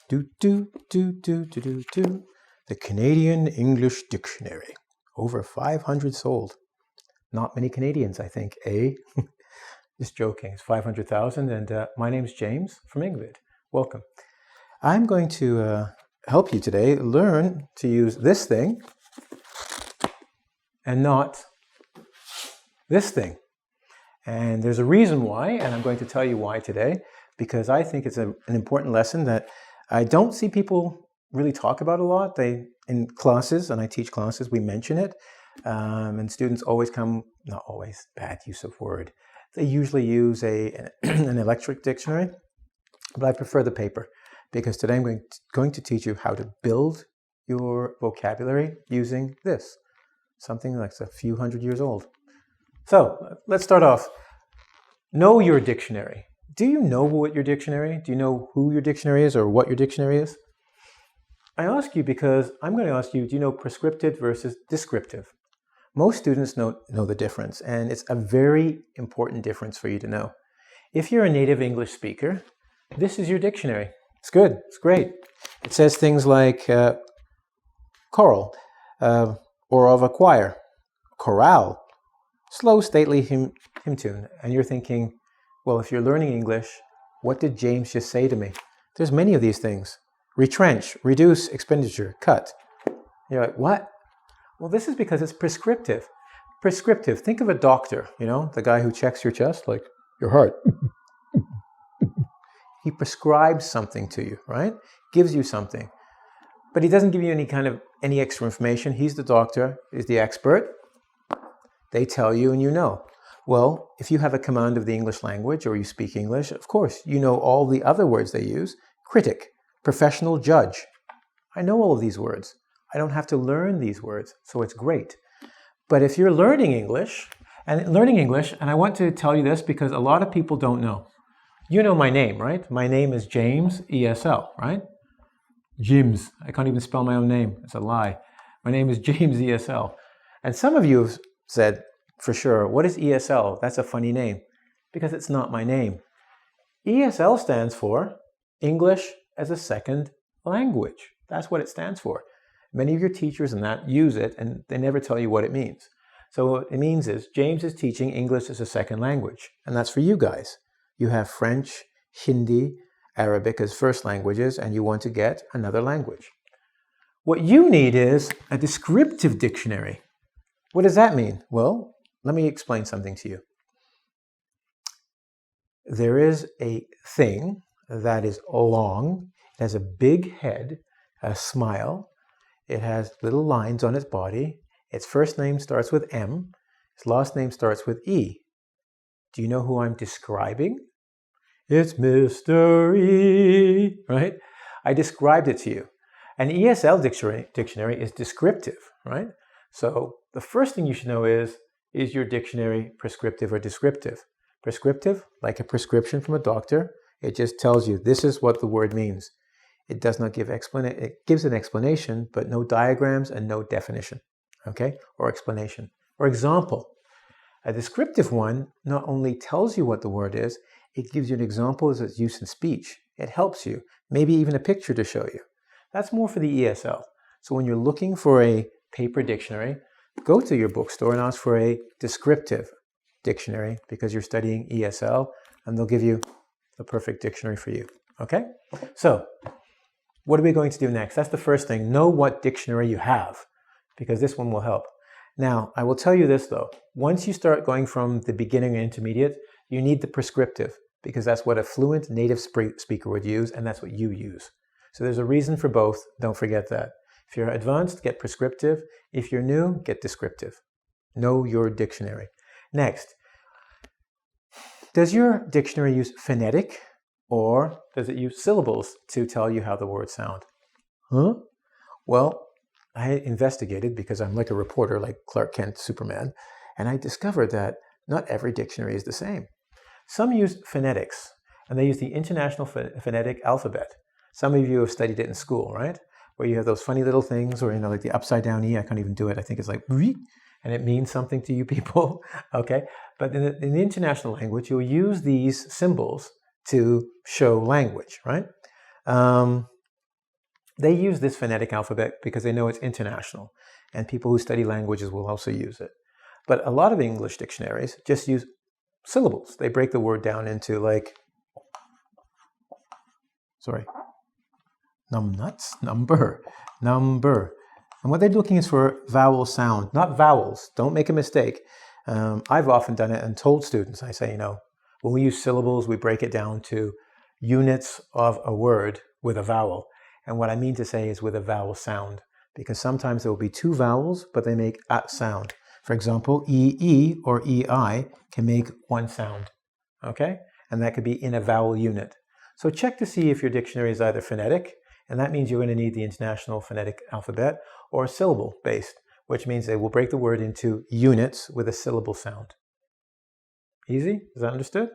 The Canadian English Dictionary. Over 500 sold. Not many Canadians, I think, eh? Just joking. It's 500,000. And my name is James from EngVid. Welcome. I'm going to help you today learn to use this thing and not this thing. And there's a reason why, and I'm going to tell you why today, because I think it's an important lesson that I don't see people really talk about a lot. In classes, and I teach classes, we mention it, and students always come, not always, bad use of word. They usually use an electric dictionary, but I prefer the paper, because today I'm going to teach you how to build your vocabulary using this, something that's a few hundred years old. So let's start off. Know your dictionary. Do you know what your dictionary? Do you know who your dictionary is or what your dictionary is? I ask you because I'm going to ask you, do you know prescriptive versus descriptive? Most students know the difference, and it's a very important difference for you to know. If you're a native English speaker, this is your dictionary. It's good. It's great. It says things like choral, or of a choir, chorale, slow, stately hymn tune. And you're thinking, well, if you're learning English, what did James just say to me? There's many of these things. Retrench, reduce expenditure, cut. You're like, what? Well, this is because it's prescriptive. Prescriptive. Think of a doctor, the guy who checks your chest, like your heart. He prescribes something to you, right? Gives you something. But he doesn't give you any extra information. He's the doctor, he's the expert. They tell you and you know. Well, if you have a command of the English language or you speak English, of course, you know all the other words they use. Critic, professional judge. I know all of these words. I don't have to learn these words, so it's great. But if you're learning English, and I want to tell you this because a lot of people don't know. You know my name, right? My name is James, ESL, right? James. I can't even spell my own name. It's a lie. My name is James ESL. And some of you have said, for sure, what is ESL? That's a funny name. Because it's not my name. ESL stands for English as a Second Language. That's what it stands for. Many of your teachers and that use it, and they never tell you what it means. So what it means is James is teaching English as a second language. And that's for you guys. You have French, Hindi, Arabic as first languages, and you want to get another language. What you need is a descriptive dictionary. What does that mean? Well, let me explain something to you. There is a thing that is long. It has a big head, a smile. It has little lines on its body. Its first name starts with M. Its last name starts with E. Do you know who I'm describing? It's Mr. E, right? I described it to you. An ESL dictionary is descriptive, right? So the first thing you should know is your dictionary prescriptive or descriptive? Prescriptive, like a prescription from a doctor, it just tells you this is what the word means. It does not give explanation. It gives an explanation, but no diagrams and no definition, okay, or explanation. For example, a descriptive one not only tells you what the word is, it gives you an example of its use in speech. It helps you, maybe even a picture to show you. That's more for the ESL. So when you're looking for a paper dictionary, go to your bookstore and ask for a descriptive dictionary because you're studying ESL, and they'll give you the perfect dictionary for you, okay? So, what are we going to do next? That's the first thing. Know what dictionary you have, because this one will help. Now, I will tell you this though. Once you start going from the beginning and intermediate, you need the prescriptive, because that's what a fluent native speaker would use, and that's what you use. So there's a reason for both. Don't forget that. If you're advanced, get prescriptive. If you're new, get descriptive. Know your dictionary. Next, does your dictionary use phonetic, or does it use syllables to tell you how the words sound? Well, I investigated because I'm like a reporter, like Clark Kent, Superman, and I discovered that not every dictionary is the same. Some use phonetics, and they use the International Phonetic Alphabet. Some of you have studied it in school, right? Where you have those funny little things, or like the upside down E. I can't even do it. I think it's like, and it means something to you people, okay? But in the international language, you'll use these symbols to show language, right? They use this phonetic alphabet because they know it's international, and people who study languages will also use it. But a lot of English dictionaries just use syllables. They break the word down into like, numbnuts, number. And what they're looking is for vowel sound, not vowels. Don't make a mistake. I've often done it and told students, I say, when we use syllables, we break it down to units of a word with a vowel. And what I mean to say is with a vowel sound, because sometimes there will be two vowels, but they make a sound. For example, EE or EI can make one sound, okay? And that could be in a vowel unit. So check to see if your dictionary is either phonetic, and that means you're going to need the International Phonetic Alphabet, or syllable-based, which means they will break the word into units with a syllable sound. Easy? Is that understood?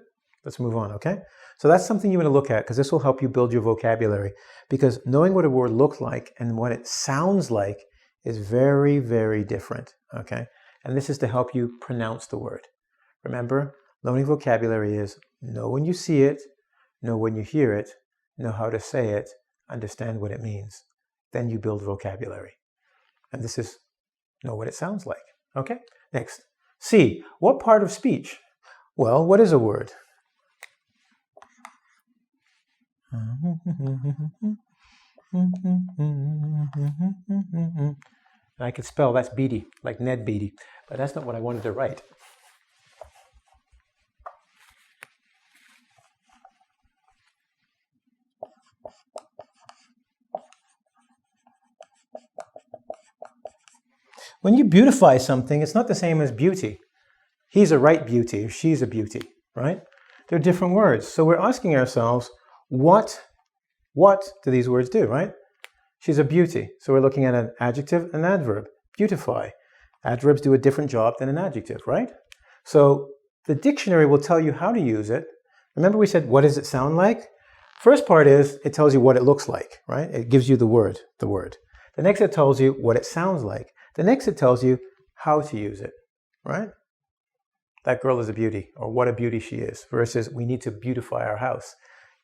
Let's move on, okay? So that's something you want to look at, because this will help you build your vocabulary. Because knowing what a word looks like and what it sounds like is very, very different, okay? And this is to help you pronounce the word. Remember, learning vocabulary is know when you see it, know when you hear it, know how to say it, understand what it means. Then you build vocabulary. And this is know what it sounds like. Okay? Next. C. What part of speech? Well, what is a word? I could spell, that's Beatty, like Ned Beatty, but that's not what I wanted to write. When you beautify something, it's not the same as beauty. He's a right beauty, or she's a beauty, right? They're different words. So we're asking ourselves, what do these words do, right? She's a beauty. So we're looking at an adjective and an adverb. Beautify. Adverbs do a different job than an adjective, right? So the dictionary will tell you how to use it. Remember we said, what does it sound like? First part is, it tells you what it looks like, right? It gives you the word. The next it tells you what it sounds like. The next it tells you how to use it, right? That girl is a beauty, or what a beauty she is, versus we need to beautify our house.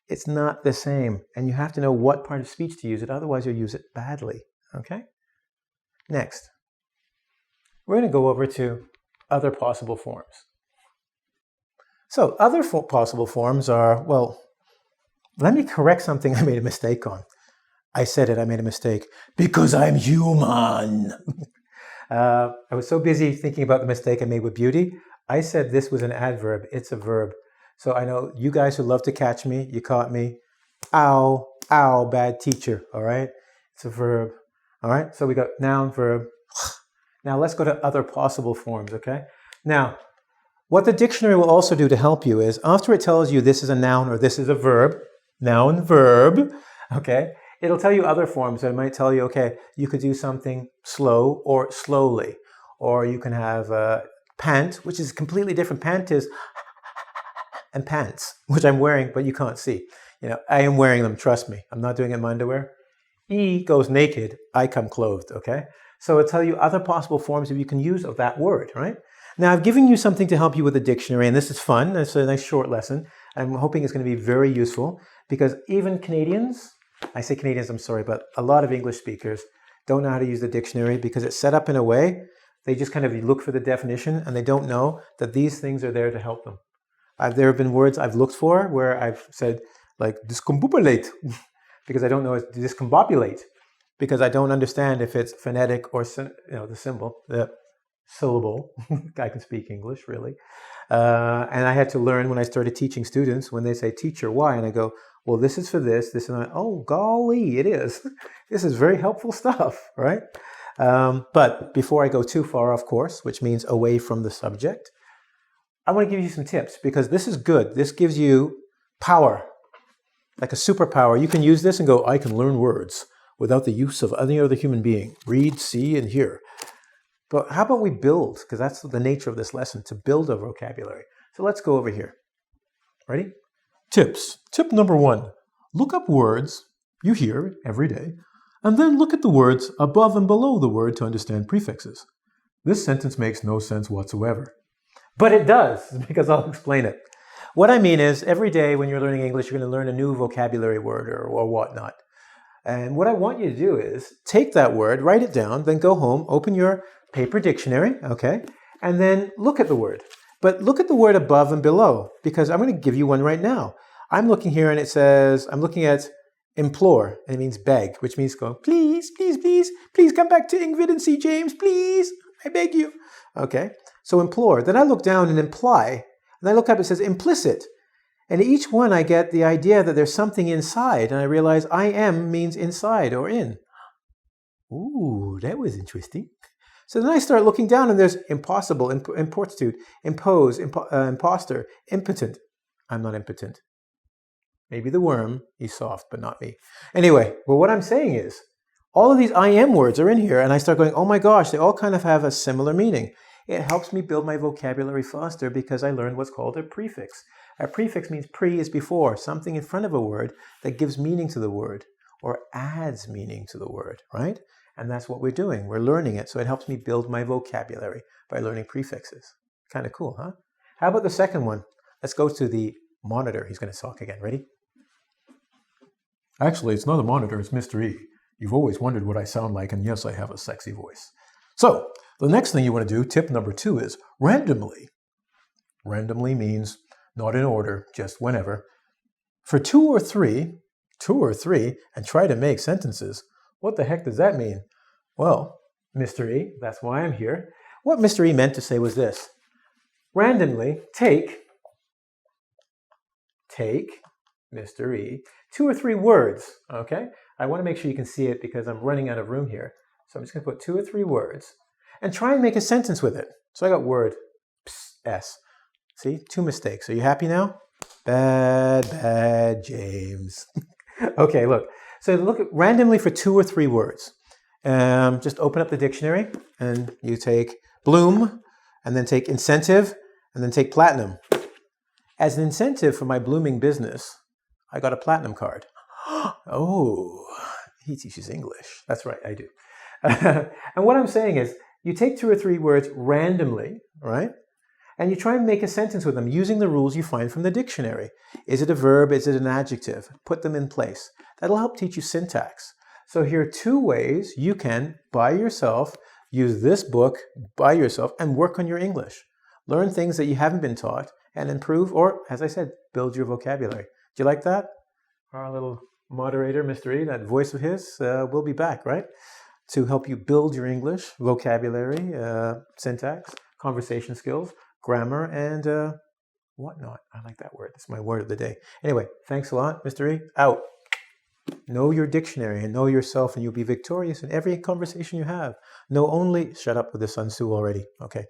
It's not the same, and you have to know what part of speech to use it, otherwise you'll use it badly, okay? Next, we're going to go over to other possible forms. So, other possible forms are, well, let me correct something I made a mistake on. I said it, I made a mistake, because I'm human. I was so busy thinking about the mistake I made with beauty. I said this was an adverb, it's a verb. So I know you guys who love to catch me, you caught me. Ow, ow, bad teacher, all right? It's a verb, all right? So we got noun, verb. Now let's go to other possible forms, okay? Now, what the dictionary will also do to help you is, after it tells you this is a noun or this is a verb, noun, verb, okay? It'll tell you other forms. So it might tell you, okay, you could do something slow or slowly. Or you can have pant, which is completely different. Pant is and pants, which I'm wearing, but you can't see. I am wearing them, trust me. I'm not doing it in my underwear. E goes naked, I come clothed, okay? So it'll tell you other possible forms that you can use of that word, right? Now, I've given you something to help you with the dictionary, and this is fun. It's a nice short lesson. I'm hoping it's going to be very useful, because even Canadians, I say Canadians, I'm sorry, but a lot of English speakers don't know how to use the dictionary because it's set up in a way, they just kind of look for the definition and they don't know that these things are there to help them. There have been words I've looked for where I've said, like, discombobulate, because I don't know it's discombobulate, because I don't understand if it's phonetic or, the symbol, the syllable. I can speak English, really. And I had to learn when I started teaching students, when they say, teacher, why? And I go, well, this is for this, and that. Oh, golly, it is. This is very helpful stuff, right? But before I go too far off course, which means away from the subject, I want to give you some tips, because this is good. This gives you power, like a superpower. You can use this and go, I can learn words without the use of any other human being. Read, see, and hear. But how about we build? Because that's the nature of this lesson, to build a vocabulary. So let's go over here. Ready? Tips. Tip number 1. Look up words you hear every day, and then look at the words above and below the word to understand prefixes. This sentence makes no sense whatsoever. But it does, because I'll explain it. What I mean is, every day when you're learning English, you're going to learn a new vocabulary word or whatnot. And what I want you to do is take that word, write it down, then go home, open your paper dictionary, okay, and then look at the word. But look at the word above and below, because I'm going to give you one right now. I'm looking here and it says, I'm looking at implore, and it means beg, which means go, please, please, please, please come back to EngVid and see James, please, I beg you. Okay, so implore. Then I look down and imply, and I look up, it says implicit. And each one I get the idea that there's something inside, and I realize I am means inside or in. Ooh, that was interesting. So then I start looking down and there's impossible, importitude, impose, imposter, impotent. I'm not impotent. Maybe the worm, he's soft, but not me. Anyway, well, what I'm saying is, all of these I am words are in here, and I start going, oh my gosh, they all kind of have a similar meaning. It helps me build my vocabulary faster because I learned what's called a prefix. A prefix means pre is before, something in front of a word that gives meaning to the word or adds meaning to the word, right? And that's what we're doing. We're learning it, so it helps me build my vocabulary by learning prefixes. Kind of cool, huh? How about the second one? Let's go to the monitor. He's going to talk again. Ready? Actually, it's not a monitor, it's Mr. E. You've always wondered what I sound like, and yes, I have a sexy voice. So, the next thing you want to do, tip number 2, is randomly. Randomly means not in order, just whenever. For two or three, and try to make sentences. What the heck does that mean? Well, Mr. E, that's why I'm here. What Mr. E meant to say was this. Randomly take, Mr. E, 2 or 3 words, okay? I want to make sure you can see it because I'm running out of room here. So I'm just going to put 2 or 3 words and try and make a sentence with it. So I got word S. See, 2 mistakes. Are you happy now? Bad, James. Okay, look. So look at randomly for 2 or 3 words. Just open up the dictionary and you take bloom and then take incentive and then take platinum. As an incentive for my blooming business, I got a platinum card. Oh, he teaches English. That's right, I do. And what I'm saying is, you take 2 or 3 words randomly, right? And you try and make a sentence with them using the rules you find from the dictionary. Is it a verb? Is it an adjective? Put them in place. That'll help teach you syntax. So here are 2 ways you can, by yourself, use this book by yourself and work on your English. Learn things that you haven't been taught and improve, or, as I said, build your vocabulary. Do you like that? Our little moderator, Mr. E, that voice of his, will be back, right? To help you build your English, vocabulary, syntax, conversation skills, grammar, and whatnot. I like that word. That's my word of the day. Anyway, thanks a lot, Mr. E. Out. Know your dictionary and know yourself, and you'll be victorious in every conversation you have. Know only... Shut up with the Sun Tzu already. Okay.